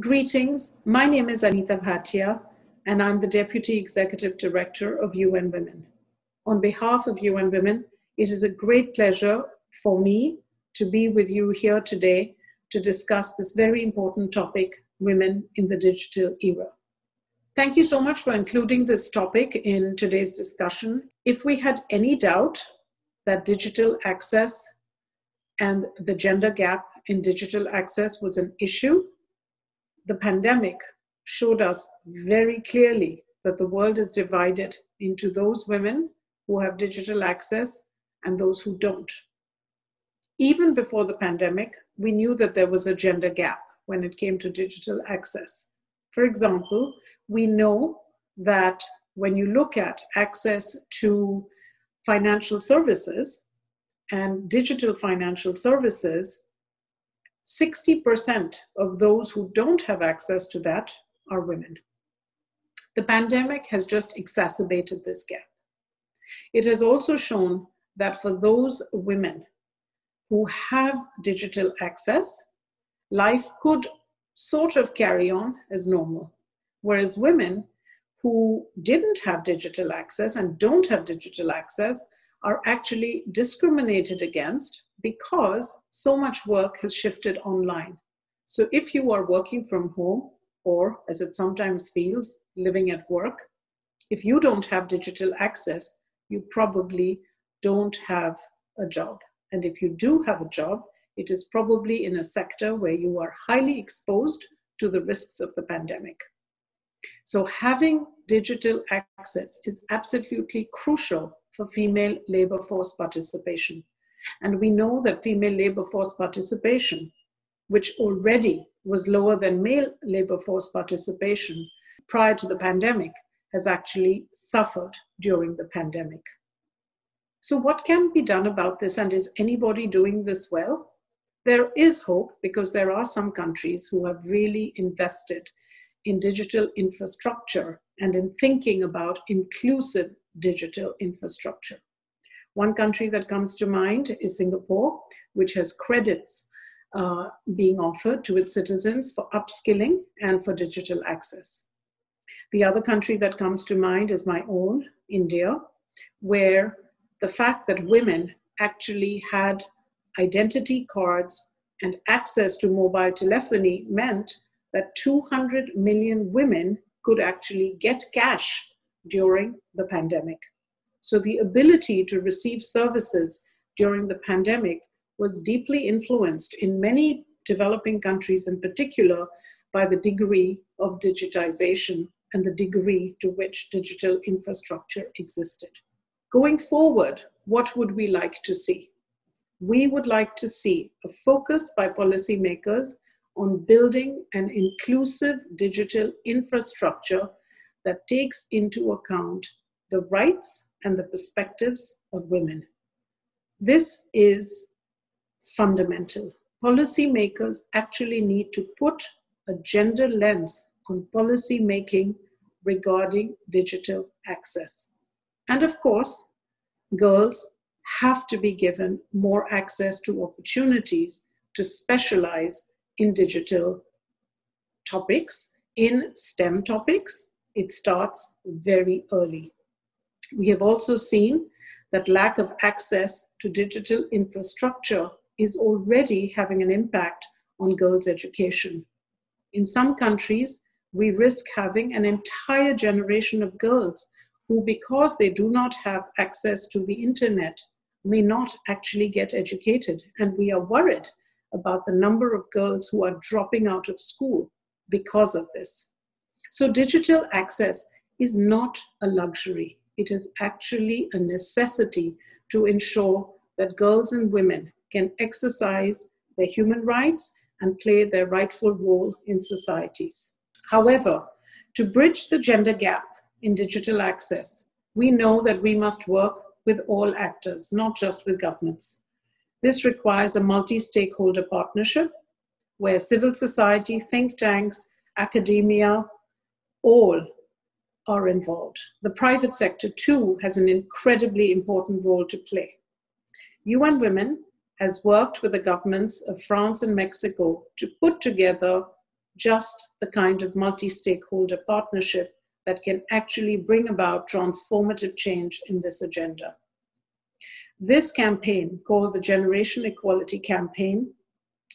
Greetings, my name is Anita Bhatia, and I'm the Deputy Executive Director of UN Women. On behalf of UN Women, it is a great pleasure for me to be with you here today to discuss this very important topic, women in the digital era. Thank you so much for including this topic in today's discussion. If we had any doubt that digital access and the gender gap in digital access was an issue, the pandemic showed us very clearly that the world is divided into those women who have digital access and those who don't. Even before the pandemic, we knew that there was a gender gap when it came to digital access. For example, we know that when you look at access to financial services and digital financial services, 60% of those who don't have access to that are women. The pandemic has just exacerbated this gap. It has also shown that for those women who have digital access, life could sort of carry on as normal, whereas women who didn't have digital access and don't have digital access are actually discriminated against because so much work has shifted online. So if you are working from home, or as it sometimes feels, living at work, if you don't have digital access, you probably don't have a job. And if you do have a job, it is probably in a sector where you are highly exposed to the risks of the pandemic. So having digital access is absolutely crucial for female labor force participation. And we know that female labor force participation, which already was lower than male labor force participation prior to the pandemic, has actually suffered during the pandemic. So what can be done about this, and is anybody doing this well? There is hope because there are some countries who have really invested in digital infrastructure and in thinking about inclusive digital infrastructure. One country that comes to mind is Singapore, which has credits being offered to its citizens for upskilling and for digital access. The other country that comes to mind is my own, India, where the fact that women actually had identity cards and access to mobile telephony meant that 200 million women could actually get cash during the pandemic. So the ability to receive services during the pandemic was deeply influenced in many developing countries, in particular, by the degree of digitization and the degree to which digital infrastructure existed. Going forward, what would we like to see? We would like to see a focus by policymakers on building an inclusive digital infrastructure that takes into account the rights and the perspectives of women. This is fundamental. Policymakers actually need to put a gender lens on policy making regarding digital access. And of course, girls have to be given more access to opportunities to specialize in digital topics, in STEM topics. It starts very early. We have also seen that lack of access to digital infrastructure is already having an impact on girls' education. In some countries, we risk having an entire generation of girls who, because they do not have access to the internet, may not actually get educated. And we are worried about the number of girls who are dropping out of school because of this. So digital access is not a luxury. It is actually a necessity to ensure that girls and women can exercise their human rights and play their rightful role in societies. However, to bridge the gender gap in digital access, we know that we must work with all actors, not just with governments. This requires a multi-stakeholder partnership where civil society, think tanks, academia, all are involved. The private sector too has an incredibly important role to play. UN Women has worked with the governments of France and Mexico to put together just the kind of multi-stakeholder partnership that can actually bring about transformative change in this agenda. This campaign, called the Generation Equality Campaign,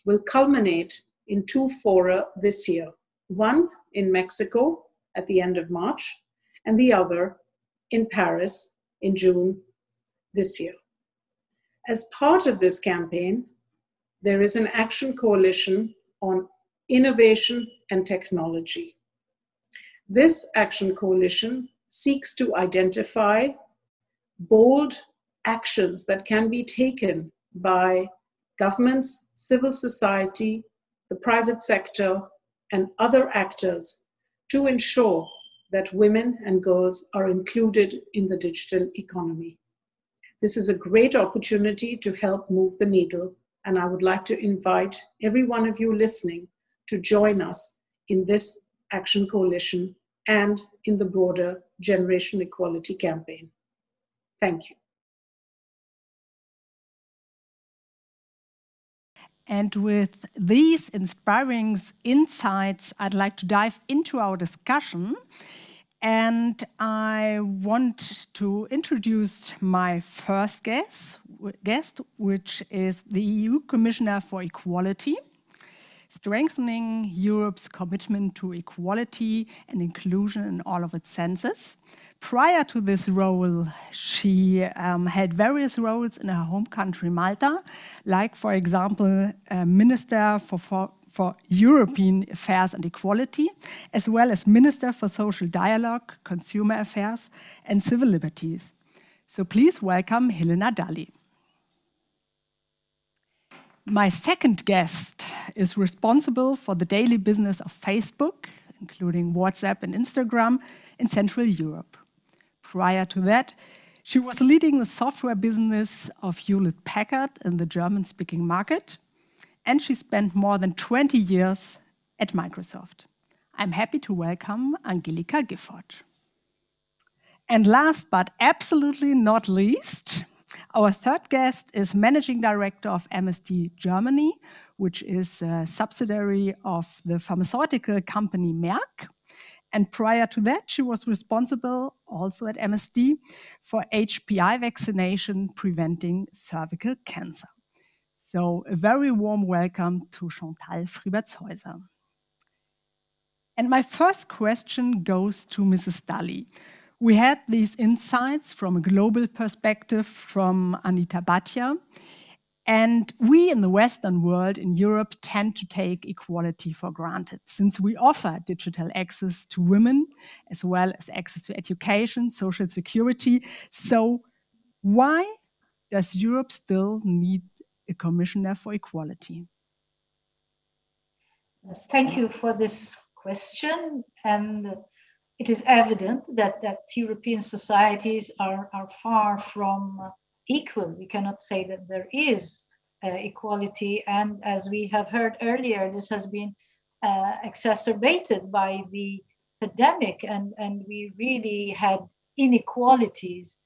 will culminate in 2 fora this year, one in Mexico at the end of March, and the other in Paris in June this year. As part of this campaign, there is an action coalition on innovation and technology. This action coalition seeks to identify bold actions that can be taken by governments, civil society, the private sector, and other actors to ensure that women and girls are included in the digital economy. This is a great opportunity to help move the needle, and I would like to invite every one of you listening to join us in this action coalition and in the broader Generation Equality campaign. Thank you. And with these inspiring insights, I'd like to dive into our discussion. And I want to introduce my first guest, which is the EU Commissioner for Equality, strengthening Europe's commitment to equality and inclusion in all of its senses. Prior to this role, she had various roles in her home country, Malta, like, for example, Minister for European Affairs and Equality, as well as Minister for Social Dialogue, Consumer Affairs, and Civil Liberties. So please welcome Helena Dalli. My second guest is responsible for the daily business of Facebook, including WhatsApp and Instagram, in Central Europe. Prior to that, she was leading the software business of Hewlett-Packard in the German-speaking market, and she spent more than 20 years at Microsoft. I'm happy to welcome Angelika Gifford. And last but absolutely not least, our third guest is Managing Director of MSD Germany, which is a subsidiary of the pharmaceutical company Merck. And prior to that, she was responsible also at MSD for HPI vaccination preventing cervical cancer. So a very warm welcome to Chantal Fribertshäuser. And my first question goes to Mrs. Dalli. We had these insights from a global perspective from Anita Bhatia. And we in the Western world, in Europe, tend to take equality for granted, since we offer digital access to women, as well as access to education, social security. So why does Europe still need a commissioner for equality? Thank you for this question. And it is evident that European societies are far from equal. We cannot say that there is equality. And as we have heard earlier, this has been exacerbated by the pandemic. And we really had inequalities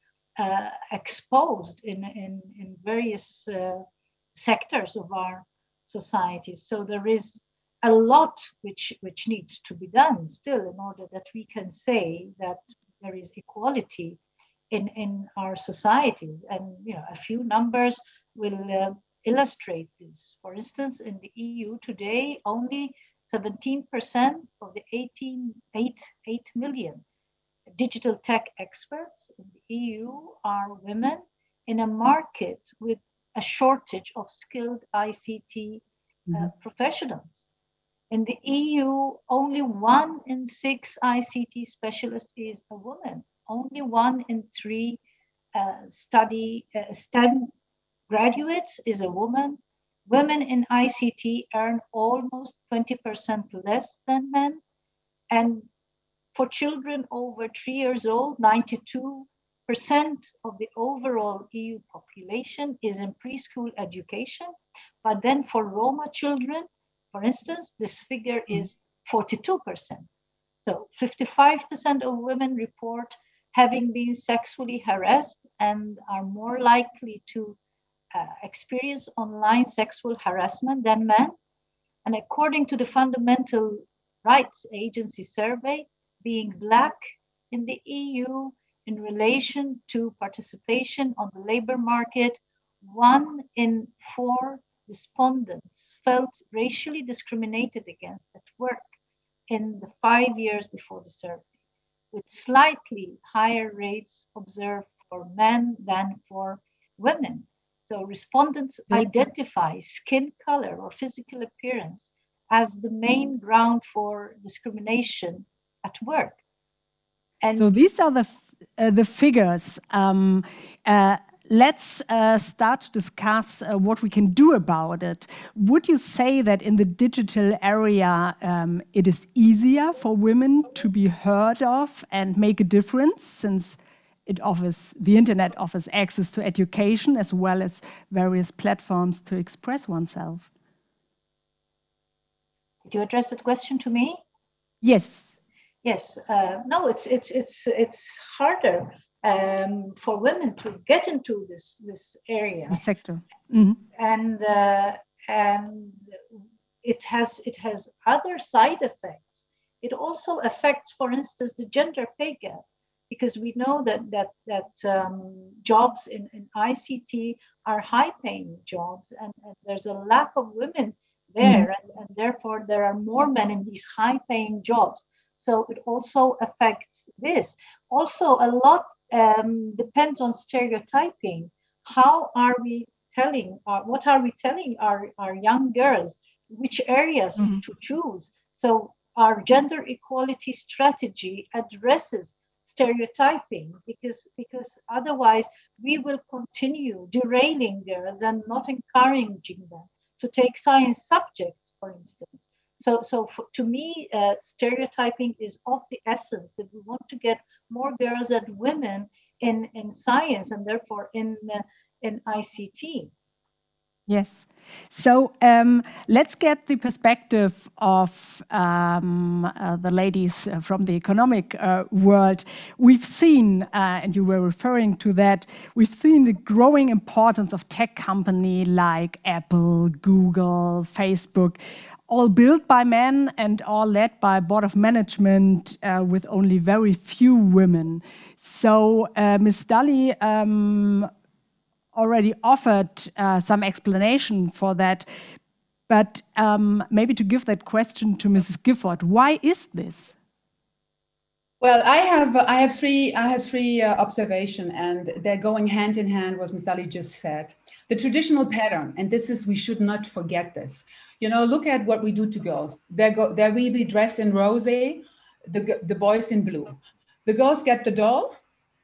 exposed in various sectors of our societies. So there is a lot which needs to be done still in order that we can say that there is equality in our societies. And a few numbers will illustrate this. For instance, in the EU today, only 17% of the 8 million digital tech experts in the EU are women in a market with a shortage of skilled ICT professionals. In the EU, only 1 in 6 ICT specialists is a woman. Only 1 in 3 STEM graduates is a woman. Women in ICT earn almost 20% less than men. And for children over 3 years old, 92% of the overall EU population is in preschool education. But then for Roma children, for instance, this figure is 42%. So 55% of women report having been sexually harassed and are more likely to experience online sexual harassment than men. And according to the Fundamental Rights Agency survey, being Black in the EU in relation to participation on the labor market, 1 in 4 respondents felt racially discriminated against at work in the 5 years before the survey, with slightly higher rates observed for men than for women. So respondents identify skin color or physical appearance as the main ground for discrimination at work. And so these are the figures. Let's start to discuss what we can do about it. Would you say that in the digital area, it is easier for women to be heard of and make a difference, since the internet offers access to education as well as various platforms to express oneself? Did you address that question to me? Yes. Yes. No, it's harder for women to get into this area, the sector, and it has other side effects. It also affects, for instance, the gender pay gap, because we know that jobs in ICT are high-paying jobs, and there's a lack of women there, and therefore there are more men in these high-paying jobs. So it also affects this. Also, a lot depends on stereotyping. How are we telling, what are we telling our young girls, which areas to choose? So our gender equality strategy addresses stereotyping, because otherwise we will continue derailing girls and not encouraging them to take science subjects, for instance. So to me, stereotyping is of the essence if we want to get more girls and women in science, and therefore in ICT. Yes. So let's get the perspective of the ladies from the economic world. We've seen, and you were referring to that, we've seen the growing importance of tech companies like Apple, Google, Facebook, all built by men and all led by a board of management with only very few women. So Ms. Dali already offered some explanation for that, but maybe to give that question to Mrs. Gifford, why is this? Well, I have three observations, and they're going hand in hand what Ms. Dali just said. The traditional pattern, and we should not forget this. You know, look at what we do to girls. They will be dressed in rosé, the boys in blue. The girls get the doll,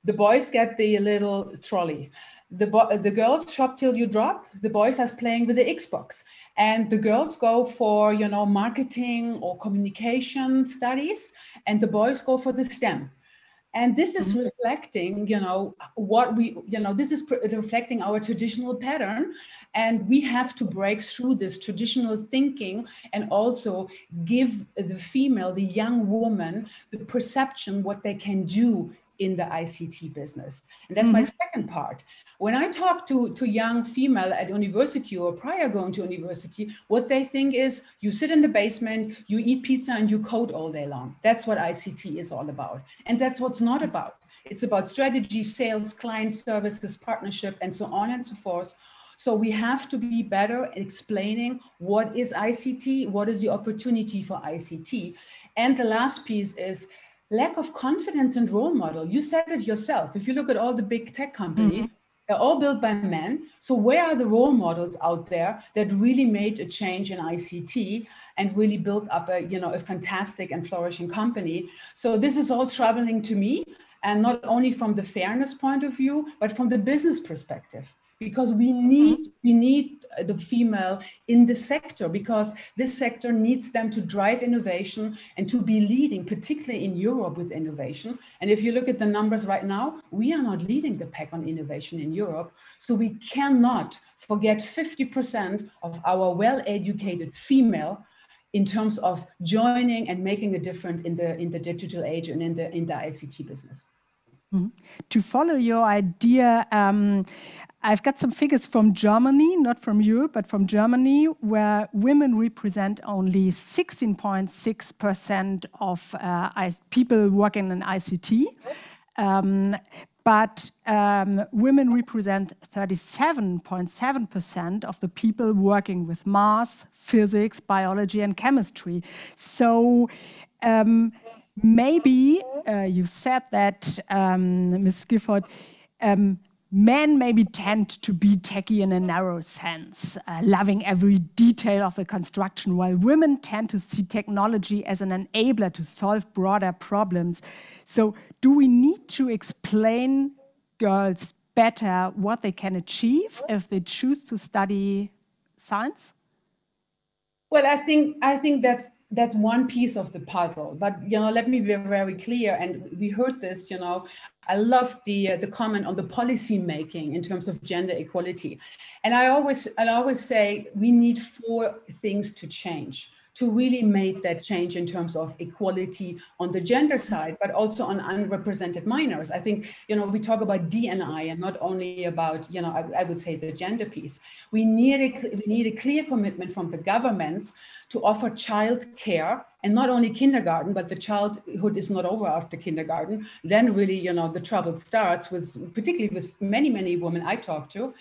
the boys get the little trolley. The girls shop till you drop, the boys are playing with the Xbox. And the girls go for, you know, marketing or communication studies, and the boys go for the STEM. And this is reflecting, you know, this is reflecting our traditional pattern. And we have to break through this traditional thinking and also give the female, the young woman, the perception what they can do in the ICT business. And that's my second part. When I talk to young female at university or prior going to university, what they think is you sit in the basement, you eat pizza and you code all day long. That's what ICT is all about. And that's what's not about. It's about strategy, sales, client services, partnership, and so on and so forth. So we have to be better at explaining what is ICT, what is the opportunity for ICT. And the last piece is lack of confidence and role model. You said it yourself. If you look at all the big tech companies, they're all built by men. So where are the role models out there that really made a change in ICT and really built up a fantastic and flourishing company? So this is all troubling to me, and not only from the fairness point of view, but from the business perspective. Because we need the female in the sector, because this sector needs them to drive innovation and to be leading, particularly in Europe with innovation. And if you look at the numbers right now, we are not leading the pack on innovation in Europe. So we cannot forget 50% of our well-educated female in terms of joining and making a difference in the digital age and in the ICT business. To follow your idea, I've got some figures from Germany, not from Europe, but from Germany, where women represent only 16.6% of people working in ICT. But women represent 37.7% of the people working with math, physics, biology, and chemistry. So maybe you said that, Ms. Gifford, men maybe tend to be techie in a narrow sense, loving every detail of the construction, while women tend to see technology as an enabler to solve broader problems. So do we need to explain girls better what they can achieve if they choose to study science? Well, I think that's one piece of the puzzle. But let me be very clear. And we heard this. I love the comment on the policy making in terms of gender equality. And I always say we need 4 things to change to really make that change in terms of equality on the gender side, but also on unrepresented minors. I think, we talk about D&I and not only about, I would say the gender piece. We need a clear commitment from the governments to offer child care, and not only kindergarten, but the childhood is not over after kindergarten. Then really, the trouble starts particularly with many, many women I talk to.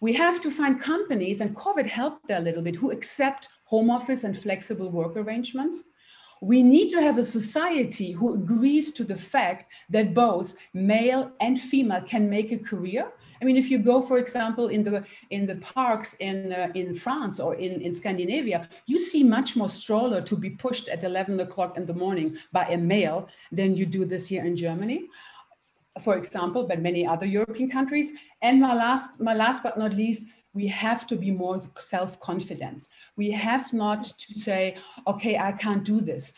We have to find companies, and COVID helped there a little bit, who accept home office and flexible work arrangements. We need to have a society who agrees to the fact that both male and female can make a career. I mean, if you go, for example, in the parks in France or in Scandinavia, you see much more stroller to be pushed at 11 o'clock in the morning by a male than you do this here in Germany, for example, but many other European countries. And my last but not least, we have to be more self-confident. We have not to say, okay, I can't do this.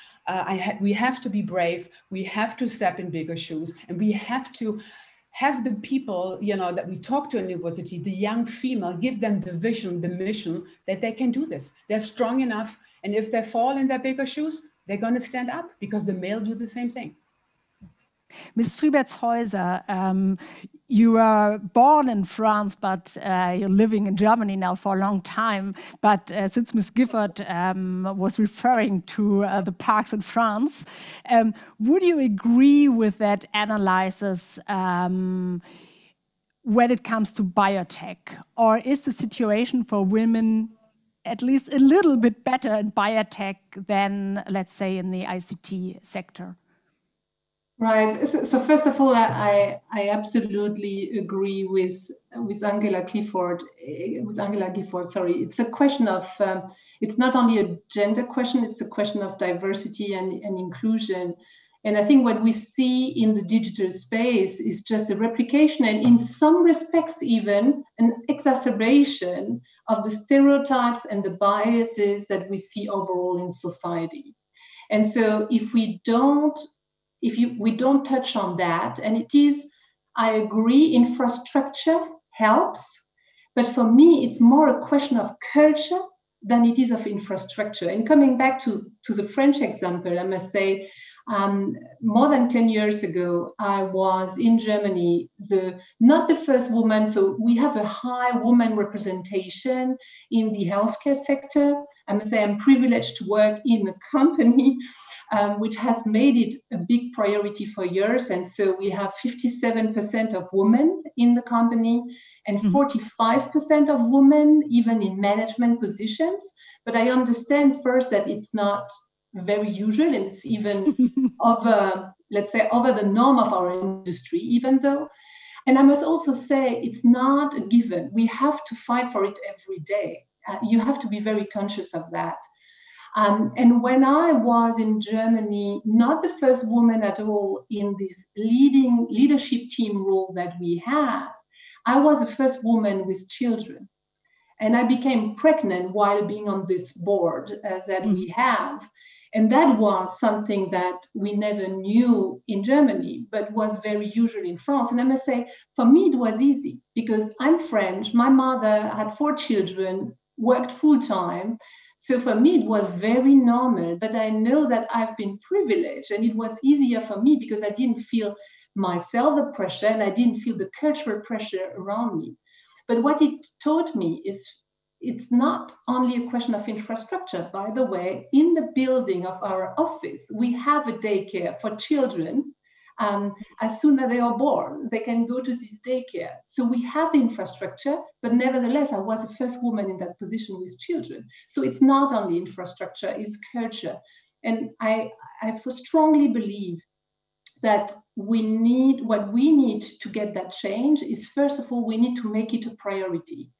We have to be brave. We have to step in bigger shoes, and we have to have the people, that we talk to in university, the young female, give them the vision, the mission that they can do this. They're strong enough, and if they fall in their bigger shoes, they're going to stand up because the male do the same thing. Ms. Fribertshäuser, you were born in France, but you're living in Germany now for a long time. But since Ms. Gifford was referring to the parks in France, would you agree with that analysis when it comes to biotech? Or is the situation for women at least a little bit better in biotech than, let's say, in the ICT sector? Right. So first of all, I absolutely agree with Angela Gifford. Sorry, it's a question of it's not only a gender question; it's a question of diversity and inclusion. And I think what we see in the digital space is just a replication, and in some respects, even an exacerbation of the stereotypes and the biases that we see overall in society. And so, if we don't touch on that, and it is, I agree, infrastructure helps, but for me, it's more a question of culture than it is of infrastructure. And coming back to the French example, I must say, more than 10 years ago, I was in Germany, not the first woman, so we have a high woman representation in the healthcare sector. I must say I'm privileged to work in a company which has made it a big priority for years. And so we have 57% of women in the company and 45% of women, even in management positions. But I understand first that it's not very usual, and it's even over the norm of our industry, even though. And I must also say it's not a given. We have to fight for it every day. You have to be very conscious of that. And when I was in Germany, not the first woman at all in this leadership team role that we had, I was the first woman with children. And I became pregnant while being on this board that we have. And that was something that we never knew in Germany, but was very usual in France. And I must say, for me, it was easy because I'm French. My mother had 4 children, worked full time. So for me, it was very normal, but I know that I've been privileged, and it was easier for me because I didn't feel myself the pressure, and I didn't feel the cultural pressure around me. But what it taught me is it's not only a question of infrastructure. By the way, in the building of our office, we have a daycare for children. As soon as they are born, they can go to this daycare. So we have the infrastructure, but nevertheless, I was the first woman in that position with children. So it's not only infrastructure, it's culture. And I strongly believe that what we need to get that change is, first of all, we need to make it a priority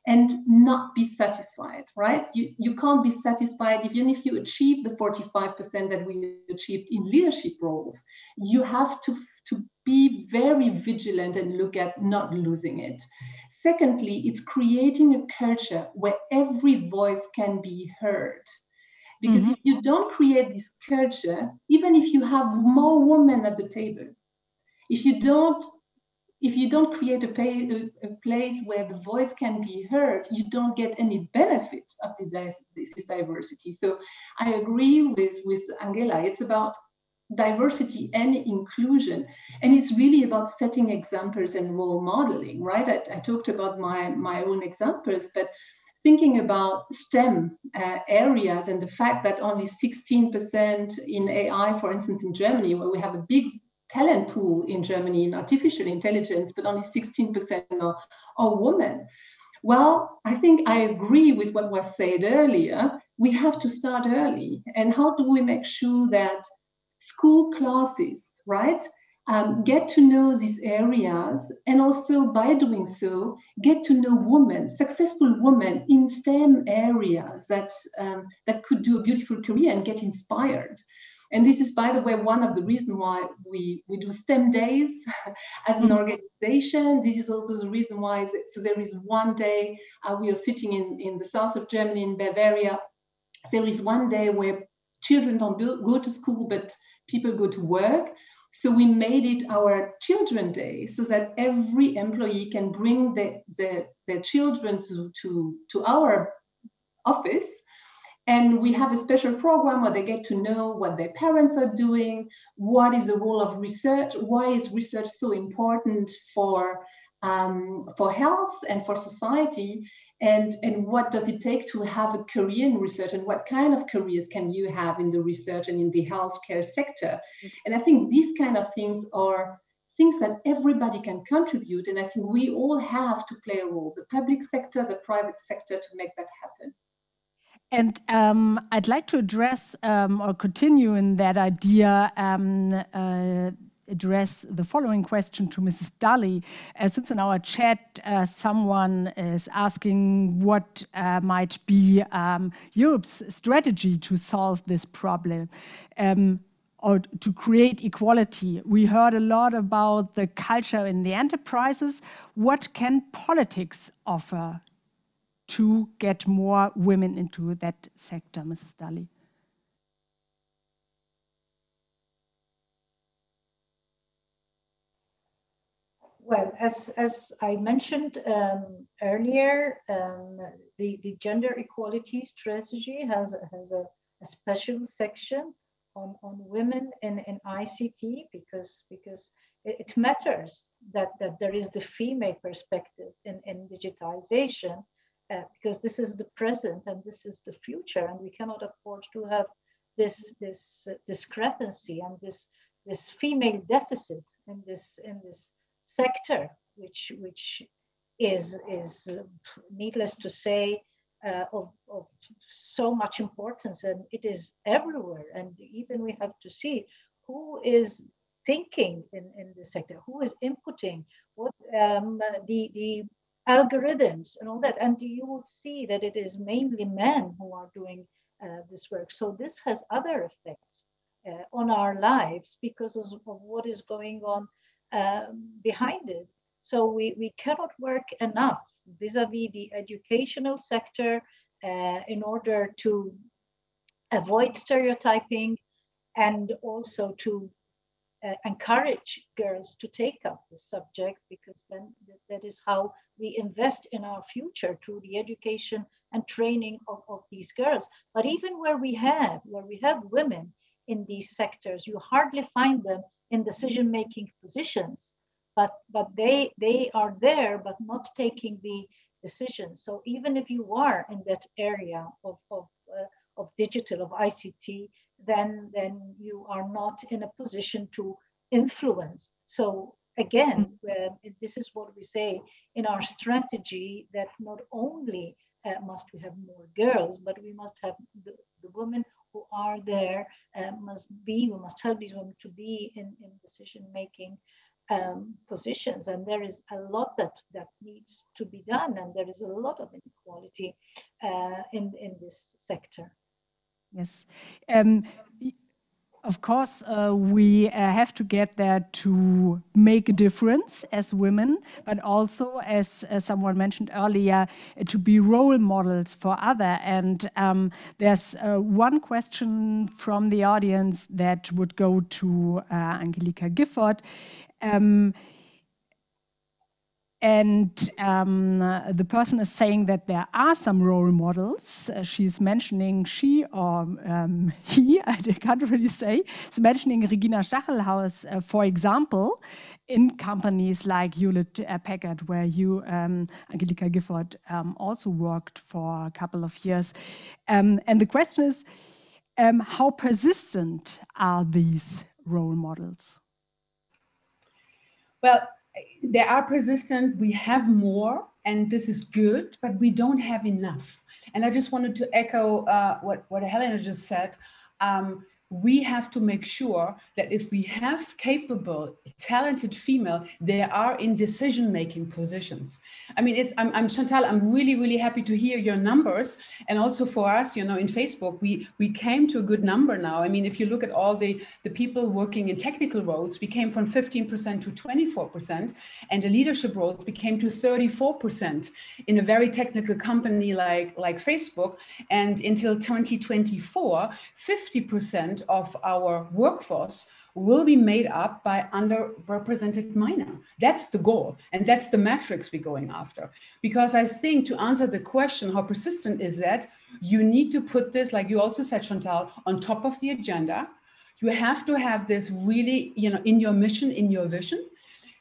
and not be satisfied, right? You can't be satisfied even if you achieve the 45% that we achieved in leadership roles. You have to be very vigilant and look at not losing it. Secondly, it's creating a culture where every voice can be heard. Because if you don't create this culture, even if you have more women at the table, if you don't create a place where the voice can be heard, you don't get any benefit of this diversity. So I agree with Angela. It's about diversity and inclusion. And it's really about setting examples and role modeling, right? I talked about my own examples, but thinking about STEM areas and the fact that only 16% in AI, for instance, in Germany, where we have a big talent pool in Germany in artificial intelligence, but only 16% are women. Well, I think I agree with what was said earlier. We have to start early. And how do we make sure that school classes, right, get to know these areas, and also by doing so, get to know women, successful women in STEM areas that could do a beautiful career and get inspired. And this is, by the way, one of the reasons why we do STEM days as an organization. This is also the reason why, so there is one day, we are sitting in the south of Germany, in Bavaria. There is one day where children don't go to school, but people go to work. So we made it our Children Day, so that every employee can bring their children to our office. And we have a special program where they get to know what their parents are doing, what is the role of research, why is research so important for health and for society, and what does it take to have a career in research, and what kind of careers can you have in the research and in the healthcare sector. And I think these kind of things are things that everybody can contribute, and I think we all have to play a role, the public sector, the private sector, to make that happen. And I'd like to address or continue in that idea, address the following question to Mrs. Daly. Since in our chat, someone is asking what might be Europe's strategy to solve this problem or to create equality. We heard a lot about the culture in the enterprises. What can politics offer to get more women into that sector, Mrs. Daly? Well, as I mentioned earlier, the gender equality strategy has a special section on women in ICT because it matters that there is the female perspective in digitization. Because this is the present and this is the future, and we cannot afford to have this discrepancy and this female deficit in this sector, which is needless to say of so much importance, and it is everywhere. And even we have to see who is thinking in the sector, who is inputting, what the algorithms and all that, and you will see that it is mainly men who are doing this work. So this has other effects on our lives because of what is going on behind it. So we cannot work enough vis-a-vis the educational sector in order to avoid stereotyping and also to encourage girls to take up the subject, because then that is how we invest in our future, through the education and training of these girls. But even where we have women, in these sectors. You hardly find them in decision-making positions, but they are there, but not taking the decisions. So even if you are in that area of digital, of ICT, then you are not in a position to influence. So again, this is what we say in our strategy, that not only must we have more girls, but we must have the women who are there, we must help these women to be in decision-making positions. And there is a lot that needs to be done, and there is a lot of inequality in this sector. Yes. Of course, we have to get there to make a difference as women, but also, as someone mentioned earlier, to be role models for others. And there's one question from the audience that would go to Angelika Gifford. The person is saying that there are some role models. She's mentioning she or he, I can't really say. She's mentioning Regina Stachelhaus, for example, in companies like Hewlett-Packard, where you, Angelika Gifford, also worked for a couple of years. And the question is, how persistent are these role models? Well, they are persistent, we have more, and this is good, but we don't have enough. And I just wanted to echo what Helena just said. We have to make sure that if we have capable, talented female, they are in decision-making positions. I mean, I'm Chantal, I'm really, really happy to hear your numbers. And also for us, in Facebook, we came to a good number now. I mean, if you look at all the people working in technical roles, we came from 15% to 24%, and the leadership roles became to 34% in a very technical company like Facebook. And until 2024, 50% of our workforce will be made up by underrepresented minor. That's the goal, and that's the metrics we're going after. Because I think, to answer the question, how persistent is that, you need to put this, like you also said, Chantal, on top of the agenda. You have to have this really, in your mission, in your vision.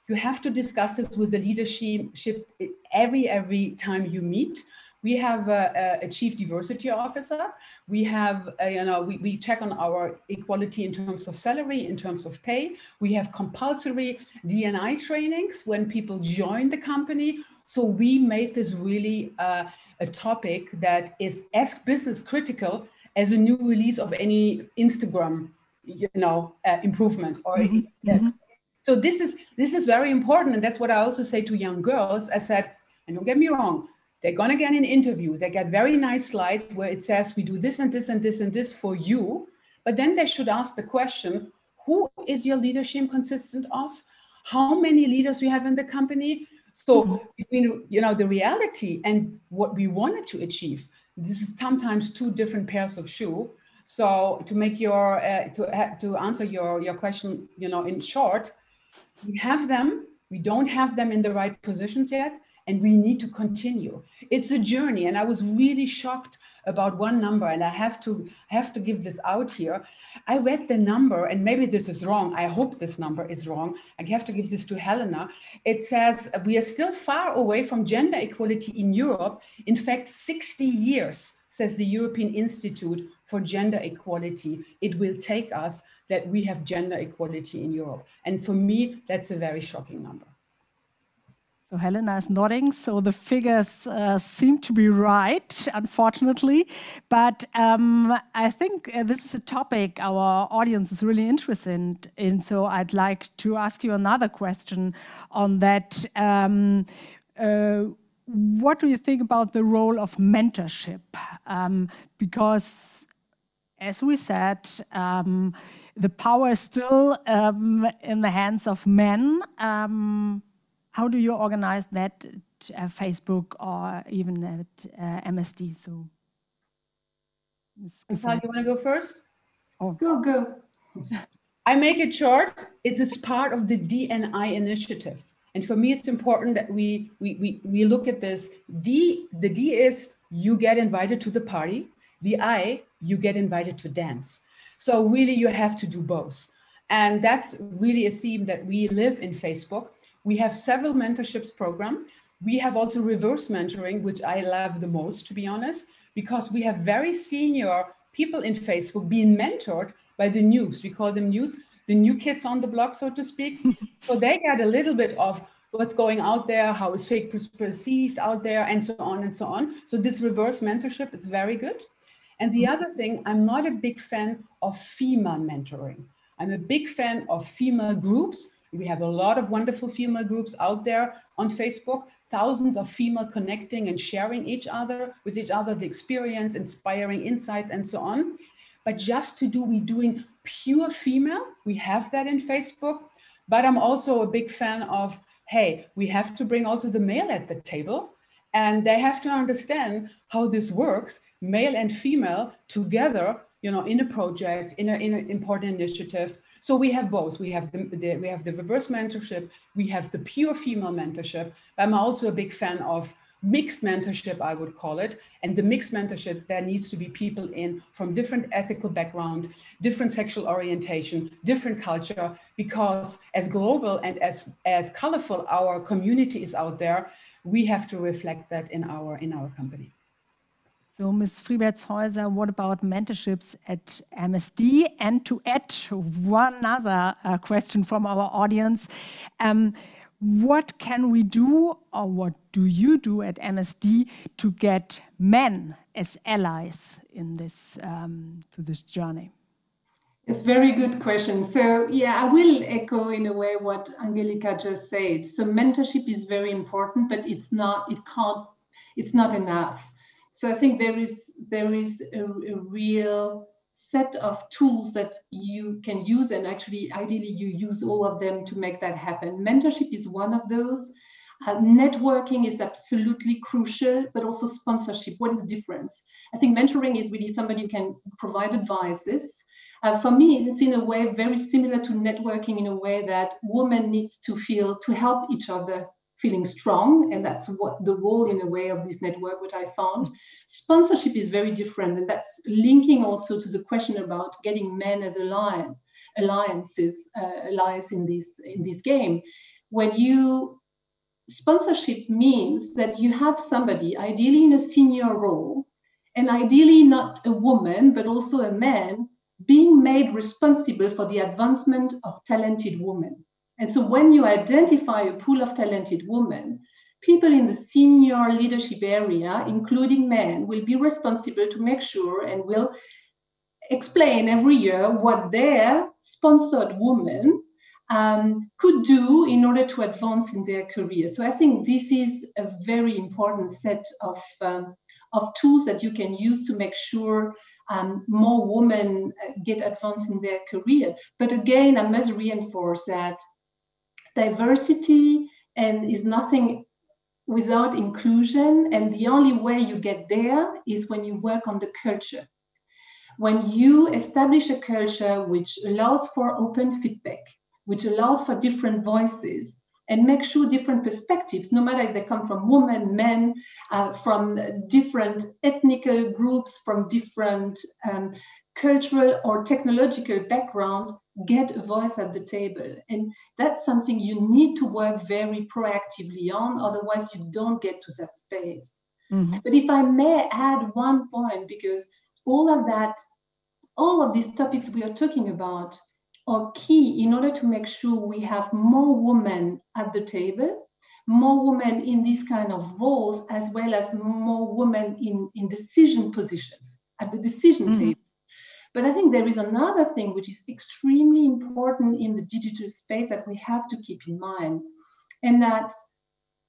You have to discuss this with the leadership every time you meet. We have a chief diversity officer. We have, we check on our equality in terms of salary, in terms of pay. We have compulsory D&I trainings when people join the company. So we made this really a topic that is as business critical as a new release of any Instagram, improvement or. So this is very important, and that's what I also say to young girls. I said, and don't get me wrong, they're gonna get an interview. They get very nice slides where it says we do this and this and this and this for you, but then they should ask the question: who is your leadership consistent of? How many leaders you have in the company? So between the reality and what we wanted to achieve, this is sometimes two different pairs of shoes. So to make your to answer your question, in short, we have them. We don't have them in the right positions yet, and we need to continue. It's a journey, and I was really shocked about one number, and I have to give this out here. I read the number, and maybe this is wrong. I hope this number is wrong. I have to give this to Helena. It says we are still far away from gender equality in Europe. In fact, 60 years, says the European Institute for Gender Equality. It will take us that we have gender equality in Europe. And for me, that's a very shocking number. So Helena is nodding, so the figures seem to be right, unfortunately. But I think this is a topic our audience is really interested in. So I'd like to ask you another question on that. What do you think about the role of mentorship? Because, as we said, the power is still in the hands of men. How do you organize that at Facebook or even at MSD? So, Chantal, you want to go first? Oh. Go. I make it short. It's part of the D&I initiative. And for me, it's important that we look at this. The D is you get invited to the party. The I, you get invited to dance. So really you have to do both. And that's really a theme that we live in Facebook. We have several mentorships program. We have also reverse mentoring, which I love the most, to be honest, because we have very senior people in Facebook being mentored by the news. We call them news, the new kids on the block, so to speak. So they get a little bit of what's going out there, how is fake perceived out there, and so on and so on. So this reverse mentorship is very good. And the other thing, I'm not a big fan of female mentoring. I'm a big fan of female groups. We have a lot of wonderful female groups out there on Facebook, thousands of female connecting and sharing with each other, the experience, inspiring insights, and so on. But just doing pure female, we have that in Facebook. But I'm also a big fan of, hey, we have to bring also the male at the table, and they have to understand how this works, male and female together, in a project, in an important initiative. So we have both. We have the reverse mentorship. We have the pure female mentorship. I'm also a big fan of mixed mentorship, I would call it. And the mixed mentorship, there needs to be people in from different ethical background, different sexual orientation, different culture, because as global and as colorful our community is out there, we have to reflect that in our company. So, Ms. Fribertshäuser, what about mentorships at MSD? And to add one other question from our audience, what can we do, or what do you do at MSD to get men as allies in this to this journey? It's a very good question. So yeah, I will echo in a way what Angelika just said. So mentorship is very important, but it's not enough. So I think there is a real set of tools that you can use, and actually ideally you use all of them to make that happen. Mentorship is one of those. Networking is absolutely crucial, but also sponsorship. What is the difference? I think mentoring is really somebody who can provide advices. For me, it's in a way very similar to networking, in a way that women need to help each other feeling strong, and that's what the role in a way of this network, which I found. Sponsorship is very different, and that's linking also to the question about getting men as allies in this game. Sponsorship means that you have somebody, ideally in a senior role, and ideally not a woman, but also a man, being made responsible for the advancement of talented women. And so when you identify a pool of talented women, people in the senior leadership area, including men, will be responsible to make sure and will explain every year what their sponsored women could do in order to advance in their career. So I think this is a very important set of tools that you can use to make sure more women get advanced in their career. But again, I must reinforce that diversity is nothing without inclusion, and the only way you get there is when you work on the culture. When you establish a culture which allows for open feedback, which allows for different voices, and make sure different perspectives, no matter if they come from women, men, from different ethnical groups, from different cultural or technological background, get a voice at the table. And that's something you need to work very proactively on, otherwise you don't get to that space. Mm-hmm. But if I may add one point, because all of these topics we are talking about are key in order to make sure we have more women at the table, more women in these kind of roles, as well as more women in decision positions at the decision table. But I think there is another thing which is extremely important in the digital space that we have to keep in mind, and that's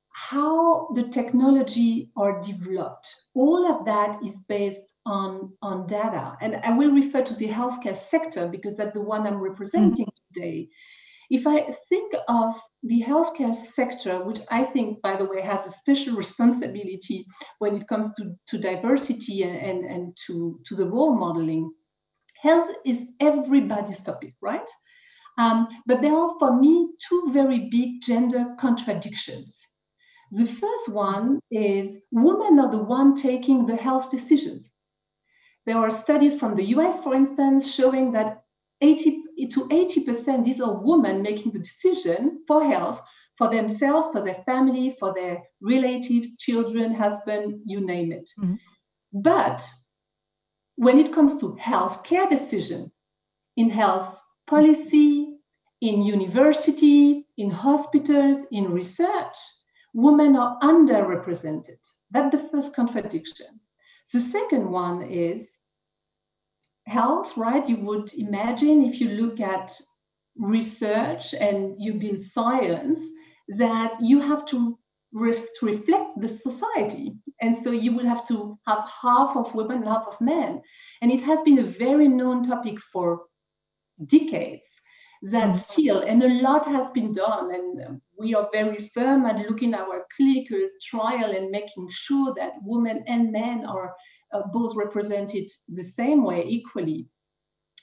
how the technology are developed. All of that is based on data. And I will refer to the healthcare sector because that's the one I'm representing today. If I think of the healthcare sector, which I think, by the way, has a special responsibility when it comes to diversity and to the role modeling, health is everybody's topic, right? But there are, for me, two very big gender contradictions. The first one is women are the one taking the health decisions. There are studies from the US, for instance, showing that 80% these are women making the decision for health, for themselves, for their family, for their relatives, children, husband, you name it. Mm-hmm. But when it comes to healthcare decision, in health policy, in university, in hospitals, in research, women are underrepresented. That's the first contradiction. The second one is health, right? You would imagine if you look at research and you build science that you have to reflect the society. And so you will have to have half of women, half of men. And it has been a very known topic for decades that still, and a lot has been done. And we are very firm at looking at our clinical trial and making sure that women and men are both represented the same way equally.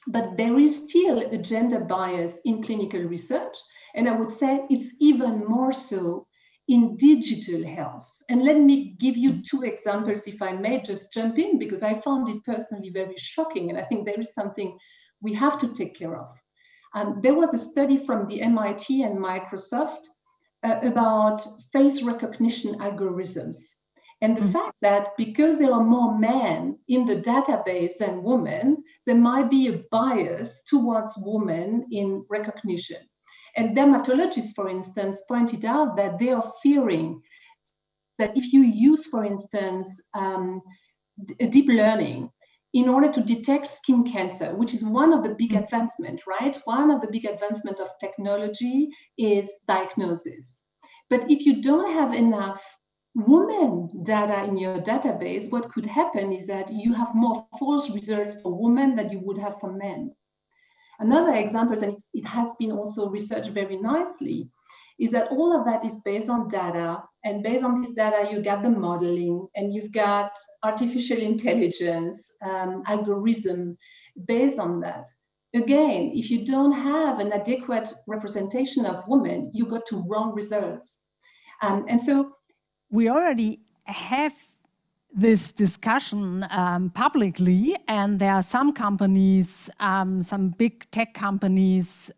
But there is still a gender bias in clinical research. And I would say it's even more so in digital health. And let me give you two examples, if I may just jump in, because I found it personally very shocking. And I think there is something we have to take care of. There was a study from the MIT and Microsoft about face recognition algorithms. And the fact that because there are more men in the database than women, there might be a bias towards women in recognition. And dermatologists, for instance, pointed out that they are fearing that if you use, for instance, deep learning in order to detect skin cancer, which is one of the big advancements, right? One of the big advancements of technology is diagnosis. But if you don't have enough women data in your database, what could happen is that you have more false results for women than you would have for men. Another example, and it has been also researched very nicely, is that all of that is based on data. And based on this data, you got the modeling and you've got artificial intelligence, algorithm based on that. Again, if you don't have an adequate representation of women, you got to wrong results. And so we already have this discussion publicly, and there are some companies, some big tech companies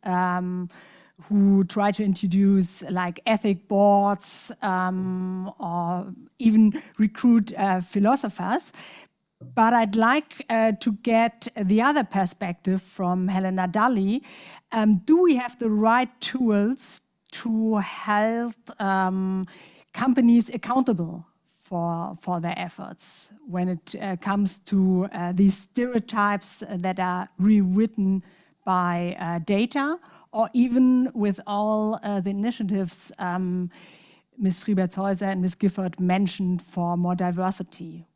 who try to introduce like ethic boards or even recruit philosophers. But I'd like to get the other perspective from Helena Dalli. Do we have the right tools to hold companies accountable for their efforts when it comes to these stereotypes that are rewritten by data, or even with all the initiatives Ms. Fribertshäuser and Ms. Gifford mentioned for more diversity?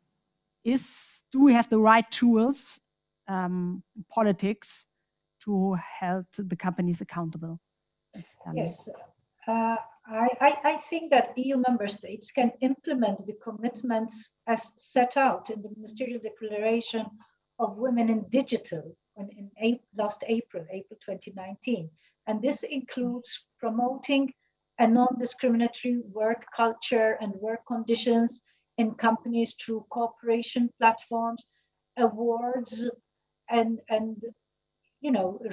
Do we have the right tools, politics, to hold the companies accountable? Yes. I think that EU member states can implement the commitments as set out in the Ministerial Declaration of Women in Digital last April 2019. And this includes promoting a non-discriminatory work culture and work conditions in companies through cooperation platforms, awards, and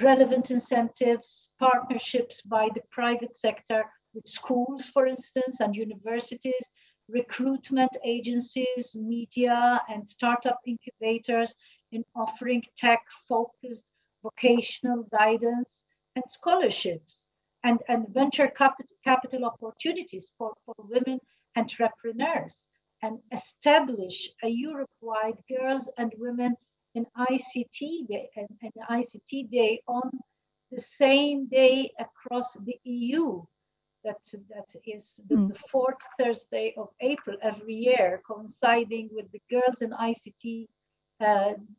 relevant incentives, partnerships by the private sector with schools, for instance, and universities, recruitment agencies, media, and startup incubators in offering tech-focused vocational guidance and scholarships, and venture capital opportunities for women entrepreneurs, and establish a Europe-wide Girls and Women in ICT Day, and ICT Day on the same day across the EU. That is the fourth Thursday of April every year, coinciding with the Girls in ICT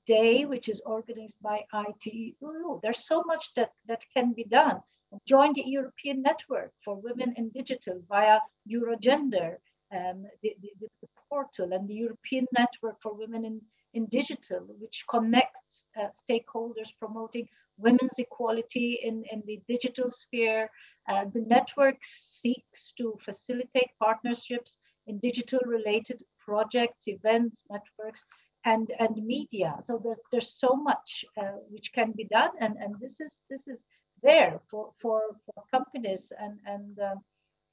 Day, which is organized by ITU. There's so much that can be done. Join the European Network for Women in Digital via Eurogender, the portal, and the European Network for Women in Digital, which connects stakeholders promoting women's equality in the digital sphere. The network seeks to facilitate partnerships in digital-related projects, events, networks, and media. So there's so much which can be done, and this is there for companies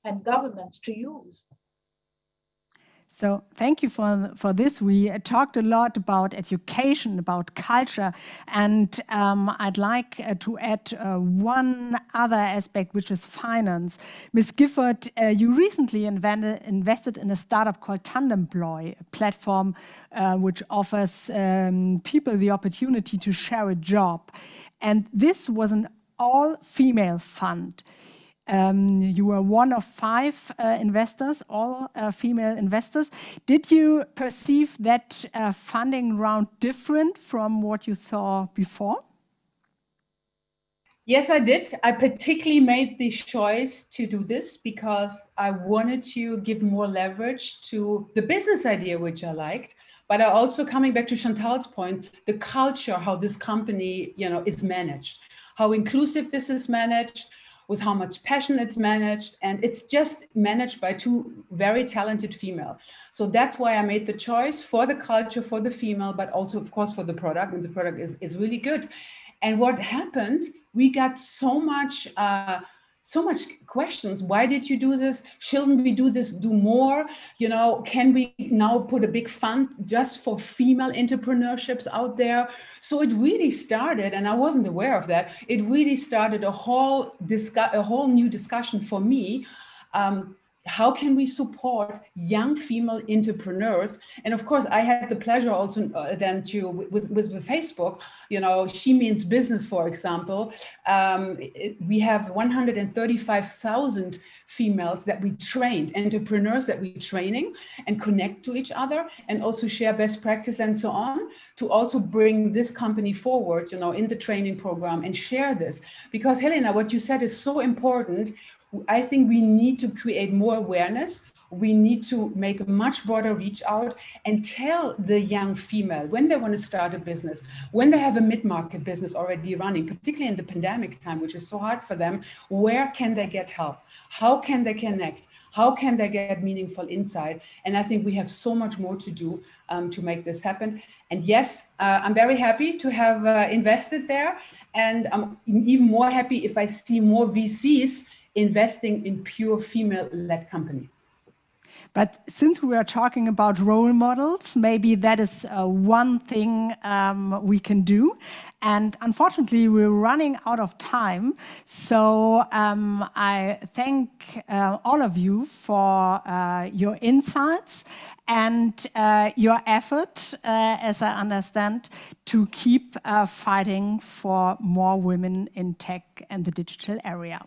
and governments to use. So thank you for this. We talked a lot about education, about culture, and I'd like to add one other aspect, which is finance. Ms. Gifford, you recently invested in a startup called Tandemploy, a platform which offers people the opportunity to share a job. And this was an all-female fund. You were one of 5 investors, all female investors. Did you perceive that funding round different from what you saw before? Yes, I did. I particularly made the choice to do this because I wanted to give more leverage to the business idea, which I liked. But I also, coming back to Chantal's point, the culture, how this company, is managed, how inclusive this is managed, with how much passion it's managed, and it's just managed by 2 very talented female. So that's why I made the choice for the culture, for the female, but also, of course, for the product, and the product is really good. And what happened, we got so much questions. Why did you do this? Shouldn't we do more? Can we now put a big fund just for female entrepreneurships out there? So it really started, and I wasn't aware of that. It really started a whole new discussion for me. How can we support young female entrepreneurs? And of course, I had the pleasure also then with Facebook, She Means Business, for example. We have 135,000 females that we trained, entrepreneurs that we're training and connect to each other and also share best practice and so on, to also bring this company forward, in the training program and share this. Because Helena, what you said is so important. I think we need to create more awareness. We need to make a much broader reach out and tell the young female when they want to start a business, when they have a mid-market business already running, particularly in the pandemic time, which is so hard for them, where can they get help? How can they connect? How can they get meaningful insight? And I think we have so much more to do to make this happen. And yes, I'm very happy to have invested there. And I'm even more happy if I see more VCs investing in pure female-led company. But since we are talking about role models, maybe that is one thing we can do. And unfortunately, we're running out of time. So I thank all of you for your insights and your effort, as I understand, to keep fighting for more women in tech and the digital area.